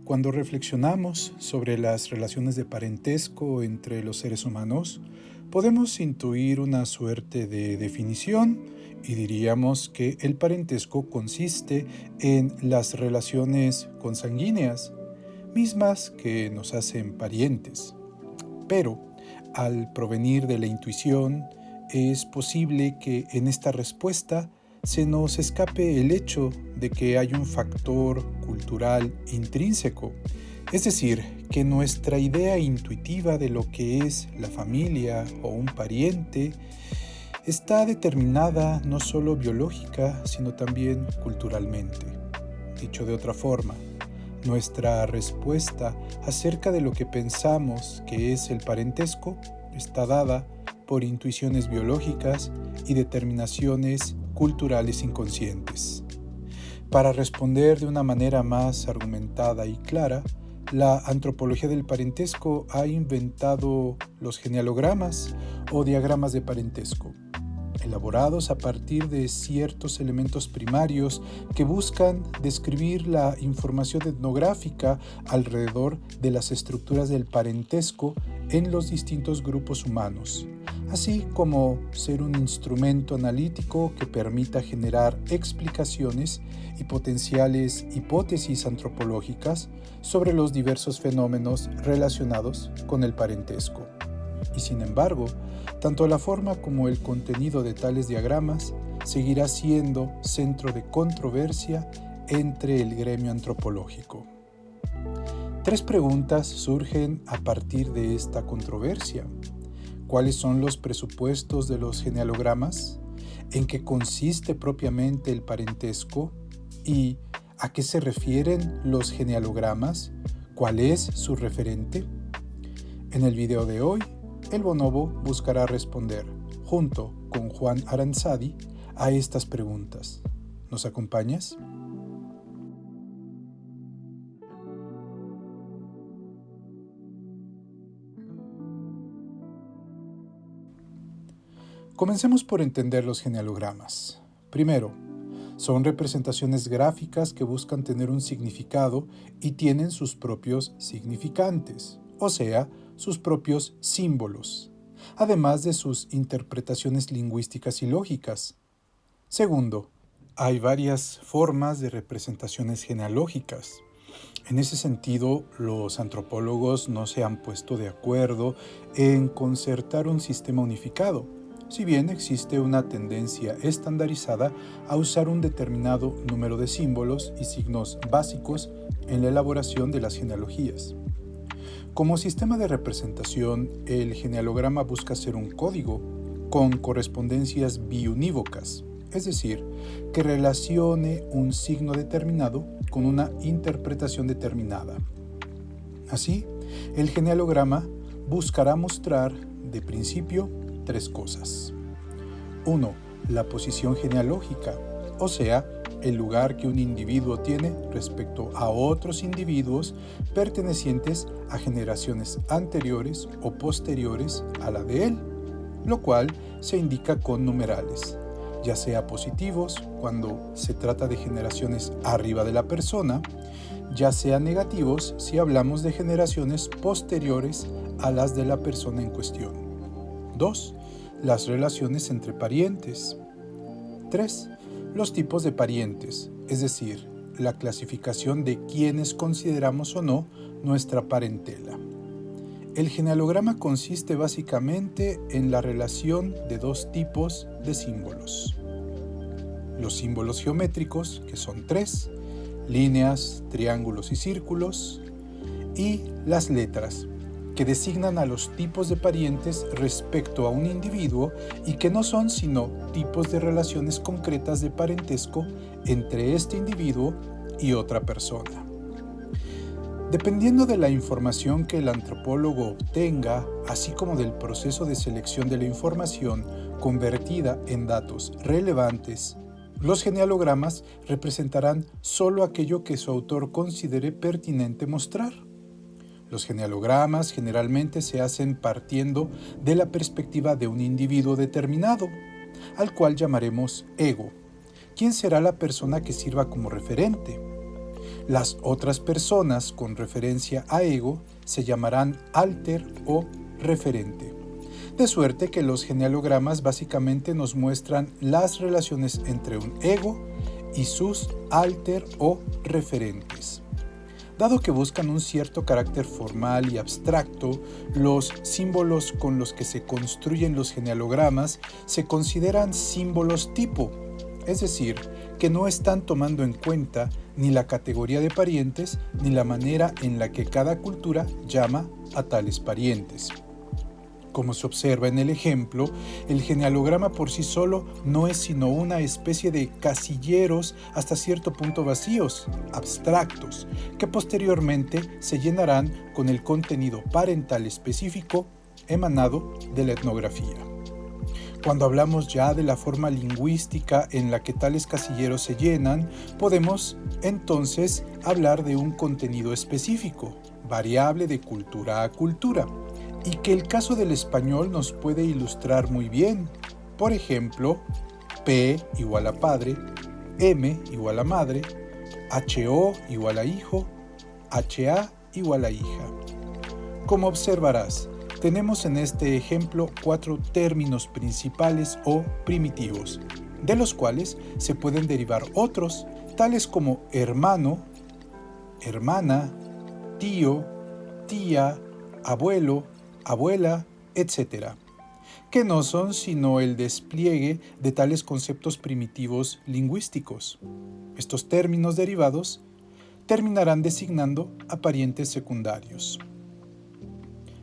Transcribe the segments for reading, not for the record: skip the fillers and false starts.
Cuando reflexionamos sobre las relaciones de parentesco entre los seres humanos, podemos intuir una suerte de definición y diríamos que el parentesco consiste en las relaciones consanguíneas, mismas que nos hacen parientes. Pero, al provenir de la intuición, es posible que en esta respuesta se nos escape el hecho de que hay un factor cultural intrínseco, es decir, que nuestra idea intuitiva de lo que es la familia o un pariente está determinada no solo biológica, sino también culturalmente. Dicho de otra forma, nuestra respuesta acerca de lo que pensamos que es el parentesco está dada por intuiciones biológicas y determinaciones culturales inconscientes. Para responder de una manera más argumentada y clara, la antropología del parentesco ha inventado los genealogramas o diagramas de parentesco, elaborados a partir de ciertos elementos primarios que buscan describir la información etnográfica alrededor de las estructuras del parentesco en los distintos grupos humanos, así como ser un instrumento analítico que permita generar explicaciones y potenciales hipótesis antropológicas sobre los diversos fenómenos relacionados con el parentesco. Y sin embargo, tanto la forma como el contenido de tales diagramas seguirá siendo centro de controversia entre el gremio antropológico. Tres preguntas surgen a partir de esta controversia. ¿Cuáles son los presupuestos de los genealogramas? ¿En qué consiste propiamente el parentesco? ¿Y a qué se refieren los genealogramas? ¿Cuál es su referente? En el video de hoy, el Bonobo buscará responder, junto con Juan Aranzadi, a estas preguntas. ¿Nos acompañas? Comencemos por entender los genealogramas. Primero, son representaciones gráficas que buscan tener un significado y tienen sus propios significantes, o sea, sus propios símbolos, además de sus interpretaciones lingüísticas y lógicas. Segundo, hay varias formas de representaciones genealógicas. En ese sentido, los antropólogos no se han puesto de acuerdo en concertar un sistema unificado, si bien existe una tendencia estandarizada a usar un determinado número de símbolos y signos básicos en la elaboración de las genealogías. Como sistema de representación, el genealograma busca ser un código con correspondencias biunívocas, es decir, que relacione un signo determinado con una interpretación determinada. Así, el genealograma buscará mostrar, de principio, tres cosas. 1. La posición genealógica, o sea, el lugar que un individuo tiene respecto a otros individuos pertenecientes a generaciones anteriores o posteriores a la de él, lo cual se indica con numerales, ya sea positivos cuando se trata de generaciones arriba de la persona, ya sea negativos si hablamos de generaciones posteriores a las de la persona en cuestión. 2. Las relaciones entre parientes. 3. Los tipos de parientes, es decir, la clasificación de quienes consideramos o no nuestra parentela. El genealograma consiste básicamente en la relación de dos tipos de símbolos. Los símbolos geométricos, que son tres, líneas, triángulos y círculos, y las letras, que designan a los tipos de parientes respecto a un individuo y que no son sino tipos de relaciones concretas de parentesco entre este individuo y otra persona. Dependiendo de la información que el antropólogo obtenga, así como del proceso de selección de la información convertida en datos relevantes, los genealogramas representarán solo aquello que su autor considere pertinente mostrar. Los genealogramas generalmente se hacen partiendo de la perspectiva de un individuo determinado, al cual llamaremos ego, quien será la persona que sirva como referente. Las otras personas con referencia a ego se llamarán alter o referente. De suerte que los genealogramas básicamente nos muestran las relaciones entre un ego y sus alter o referentes. Dado que buscan un cierto carácter formal y abstracto, los símbolos con los que se construyen los genealogramas se consideran símbolos tipo, es decir, que no están tomando en cuenta ni la categoría de parientes ni la manera en la que cada cultura llama a tales parientes. Como se observa en el ejemplo, el genealograma por sí solo no es sino una especie de casilleros hasta cierto punto vacíos, abstractos, que posteriormente se llenarán con el contenido parental específico emanado de la etnografía. Cuando hablamos ya de la forma lingüística en la que tales casilleros se llenan, podemos entonces hablar de un contenido específico, variable de cultura a cultura, y que el caso del español nos puede ilustrar muy bien. Por ejemplo, P igual a padre, M igual a madre, HO igual a hijo, HA igual a hija. Como observarás, tenemos en este ejemplo 4 términos principales o primitivos, de los cuales se pueden derivar otros, tales como hermano, hermana, tío, tía, abuelo, abuela, etc., que no son sino el despliegue de tales conceptos primitivos lingüísticos. Estos términos derivados terminarán designando a parientes secundarios.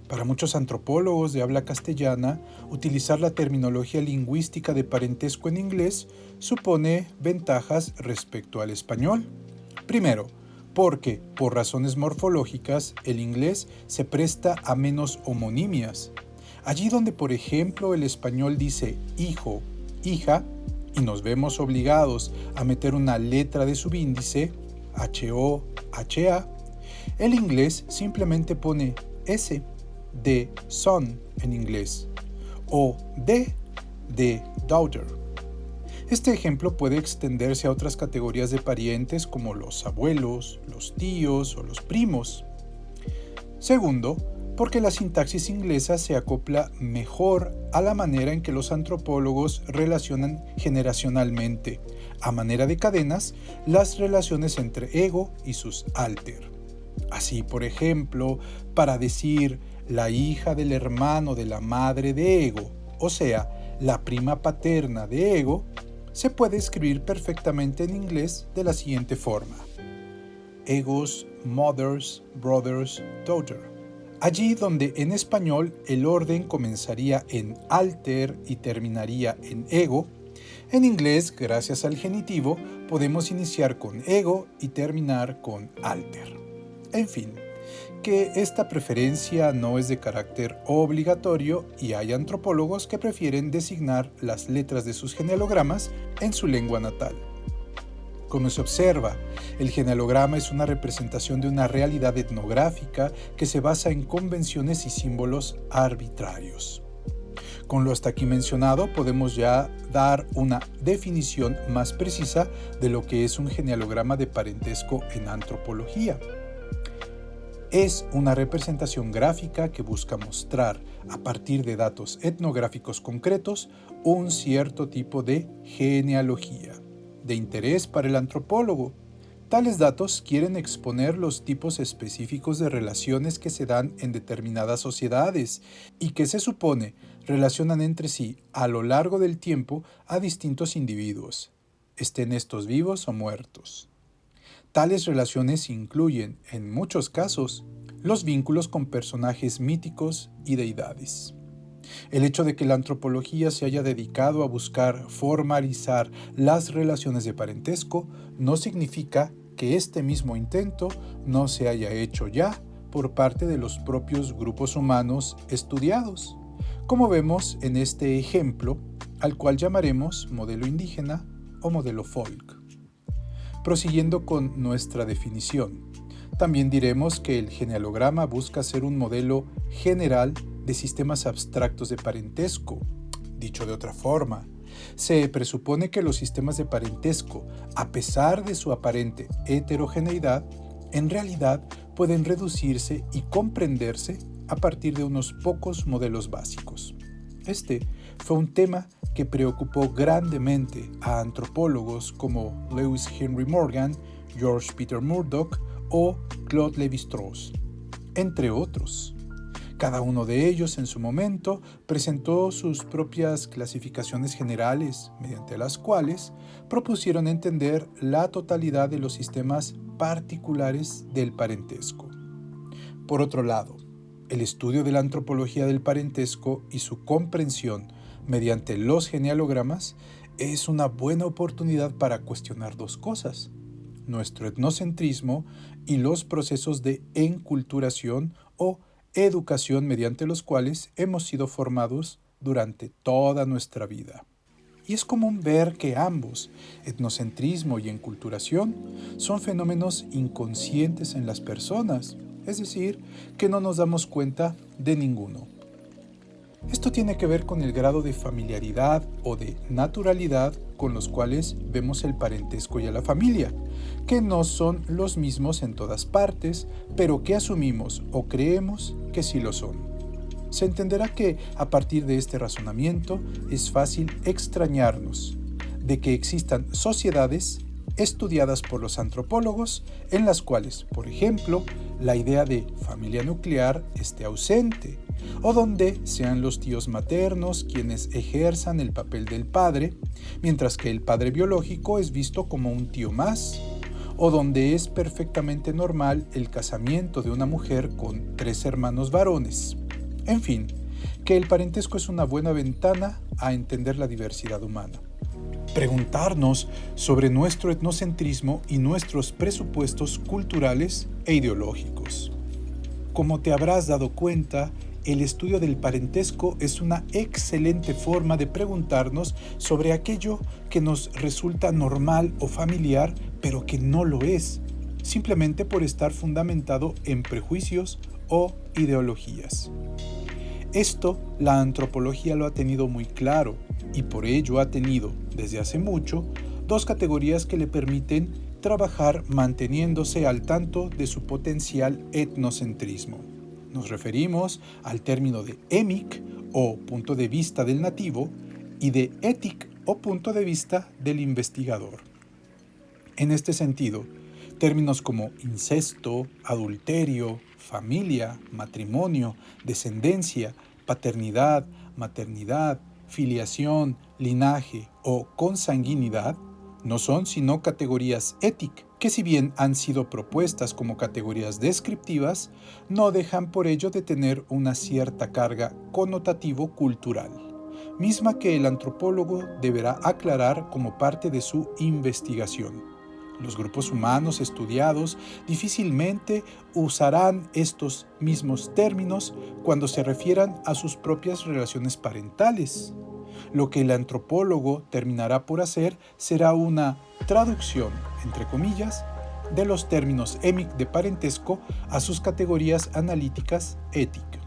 Para muchos antropólogos de habla castellana, utilizar la terminología lingüística de parentesco en inglés supone ventajas respecto al español. Primero, porque, por razones morfológicas, el inglés se presta a menos homonimias. Allí donde, por ejemplo, el español dice hijo, hija, y nos vemos obligados a meter una letra de subíndice, HO, HA, el inglés simplemente pone S, de son en inglés, o de daughter. Este ejemplo puede extenderse a otras categorías de parientes como los abuelos, los tíos o los primos. Segundo, porque la sintaxis inglesa se acopla mejor a la manera en que los antropólogos relacionan generacionalmente, a manera de cadenas, las relaciones entre ego y sus alter. Así, por ejemplo, para decir la hija del hermano de la madre de ego, o sea, la prima paterna de ego, se puede escribir perfectamente en inglés de la siguiente forma: egos, mothers, brothers, daughter. Allí donde en español el orden comenzaría en alter y terminaría en ego, en inglés, gracias al genitivo, podemos iniciar con ego y terminar con alter. En fin, que esta preferencia no es de carácter obligatorio y hay antropólogos que prefieren designar las letras de sus genealogramas en su lengua natal. Como se observa, el genealograma es una representación de una realidad etnográfica que se basa en convenciones y símbolos arbitrarios. Con lo hasta aquí mencionado, podemos ya dar una definición más precisa de lo que es un genealograma de parentesco en antropología. Es una representación gráfica que busca mostrar, a partir de datos etnográficos concretos, un cierto tipo de genealogía, de interés para el antropólogo. Tales datos quieren exponer los tipos específicos de relaciones que se dan en determinadas sociedades y que se supone relacionan entre sí a lo largo del tiempo a distintos individuos, estén estos vivos o muertos. Tales relaciones incluyen, en muchos casos, los vínculos con personajes míticos y deidades. El hecho de que la antropología se haya dedicado a buscar formalizar las relaciones de parentesco no significa que este mismo intento no se haya hecho ya por parte de los propios grupos humanos estudiados, como vemos en este ejemplo, al cual llamaremos modelo indígena o modelo folk. Prosiguiendo con nuestra definición, también diremos que el genealograma busca ser un modelo general de sistemas abstractos de parentesco. Dicho de otra forma, Se presupone que los sistemas de parentesco, a pesar de su aparente heterogeneidad, en realidad pueden reducirse y comprenderse a partir de unos pocos modelos básicos. Este fue un tema que preocupó grandemente a antropólogos como Lewis Henry Morgan, George Peter Murdoch o Claude Lévi-Strauss, entre otros. Cada uno de ellos en su momento presentó sus propias clasificaciones generales, mediante las cuales propusieron entender la totalidad de los sistemas particulares del parentesco. Por otro lado, el estudio de la antropología del parentesco y su comprensión mediante los genealogramas es una buena oportunidad para cuestionar dos cosas: nuestro etnocentrismo y los procesos de enculturación o educación mediante los cuales hemos sido formados durante toda nuestra vida. Y es común ver que ambos, etnocentrismo y enculturación, son fenómenos inconscientes en las personas, es decir, que no nos damos cuenta de ninguno. Esto tiene que ver con el grado de familiaridad o de naturalidad con los cuales vemos el parentesco y a la familia, que no son los mismos en todas partes, pero que asumimos o creemos que sí lo son. Se entenderá que, a partir de este razonamiento, es fácil extrañarnos de que existan sociedades estudiadas por los antropólogos en las cuales, por ejemplo, la idea de familia nuclear esté ausente, o donde sean los tíos maternos quienes ejerzan el papel del padre, mientras que el padre biológico es visto como un tío más, o donde es perfectamente normal el casamiento de una mujer con 3 hermanos varones. En fin, que el parentesco es una buena ventana a entender la diversidad humana. Preguntarnos sobre nuestro etnocentrismo y nuestros presupuestos culturales e ideológicos. Como te habrás dado cuenta, el estudio del parentesco es una excelente forma de preguntarnos sobre aquello que nos resulta normal o familiar, pero que no lo es, simplemente por estar fundamentado en prejuicios o ideologías. Esto la antropología lo ha tenido muy claro y por ello ha tenido, desde hace mucho, 2 categorías que le permiten trabajar manteniéndose al tanto de su potencial etnocentrismo. Nos referimos al término de emic o punto de vista del nativo y de etic o punto de vista del investigador. En este sentido, términos como incesto, adulterio, familia, matrimonio, descendencia, paternidad, maternidad, filiación, linaje o consanguinidad no son sino categorías éticas que, si bien han sido propuestas como categorías descriptivas, no dejan por ello de tener una cierta carga connotativo-cultural, misma que el antropólogo deberá aclarar como parte de su investigación. Los grupos humanos estudiados difícilmente usarán estos mismos términos cuando se refieran a sus propias relaciones parentales. Lo que el antropólogo terminará por hacer será una traducción, entre comillas, de los términos emic de parentesco a sus categorías analíticas éticas.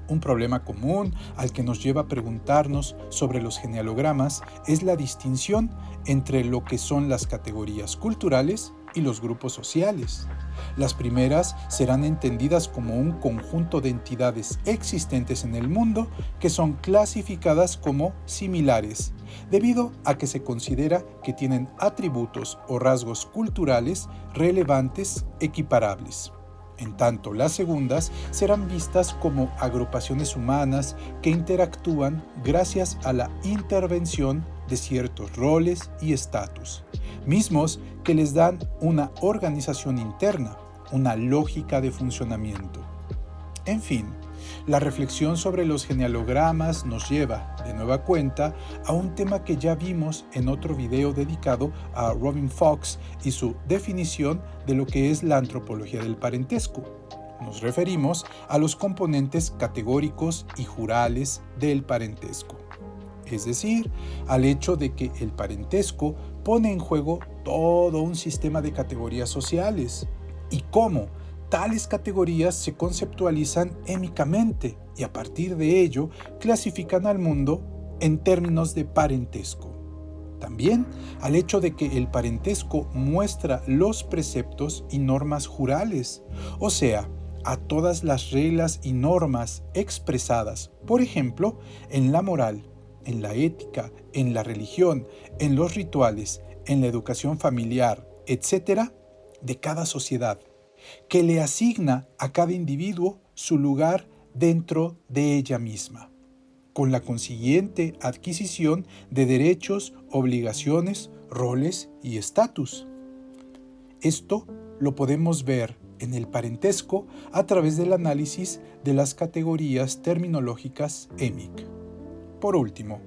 Un problema común al que nos lleva a preguntarnos sobre los genealogramas es la distinción entre lo que son las categorías culturales y los grupos sociales. Las primeras serán entendidas como un conjunto de entidades existentes en el mundo que son clasificadas como similares, debido a que se considera que tienen atributos o rasgos culturales relevantes equiparables. En tanto, las segundas serán vistas como agrupaciones humanas que interactúan gracias a la intervención de ciertos roles y estatus, mismos que les dan una organización interna, una lógica de funcionamiento. En fin, la reflexión sobre los genealogramas nos lleva, de nueva cuenta, a un tema que ya vimos en otro video dedicado a Robin Fox y su definición de lo que es la antropología del parentesco. Nos referimos a los componentes categóricos y jurales del parentesco, es decir, al hecho de que el parentesco pone en juego todo un sistema de categorías sociales y cómo tales categorías se conceptualizan émicamente y a partir de ello clasifican al mundo en términos de parentesco. También al hecho de que el parentesco muestra los preceptos y normas jurales, o sea, a todas las reglas y normas expresadas, por ejemplo, en la moral, en la ética, en la religión, en los rituales, en la educación familiar, etc., de cada sociedad, que le asigna a cada individuo su lugar dentro de ella misma, con la consiguiente adquisición de derechos, obligaciones, roles y estatus. Esto lo podemos ver en el parentesco a través del análisis de las categorías terminológicas EMIC. Por último,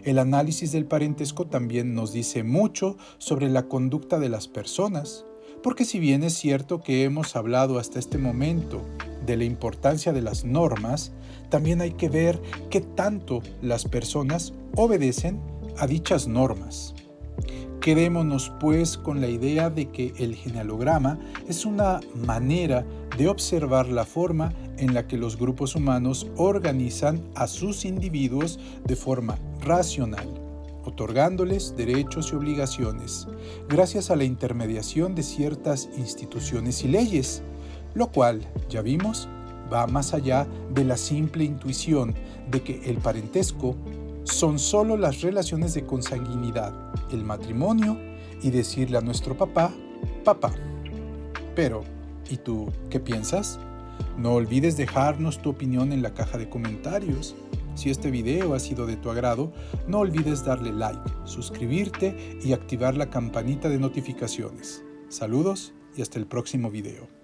el análisis del parentesco también nos dice mucho sobre la conducta de las personas, porque si bien es cierto que hemos hablado hasta este momento de la importancia de las normas, también hay que ver qué tanto las personas obedecen a dichas normas. Quedémonos pues con la idea de que el genealograma es una manera de observar la forma en la que los grupos humanos organizan a sus individuos de forma racional, otorgándoles derechos y obligaciones, gracias a la intermediación de ciertas instituciones y leyes, lo cual, ya vimos, va más allá de la simple intuición de que el parentesco son solo las relaciones de consanguinidad, el matrimonio y decirle a nuestro papá, papá. Pero, ¿y tú qué piensas? No olvides dejarnos tu opinión en la caja de comentarios. Si este video ha sido de tu agrado, no olvides darle like, suscribirte y activar la campanita de notificaciones. Saludos y hasta el próximo video.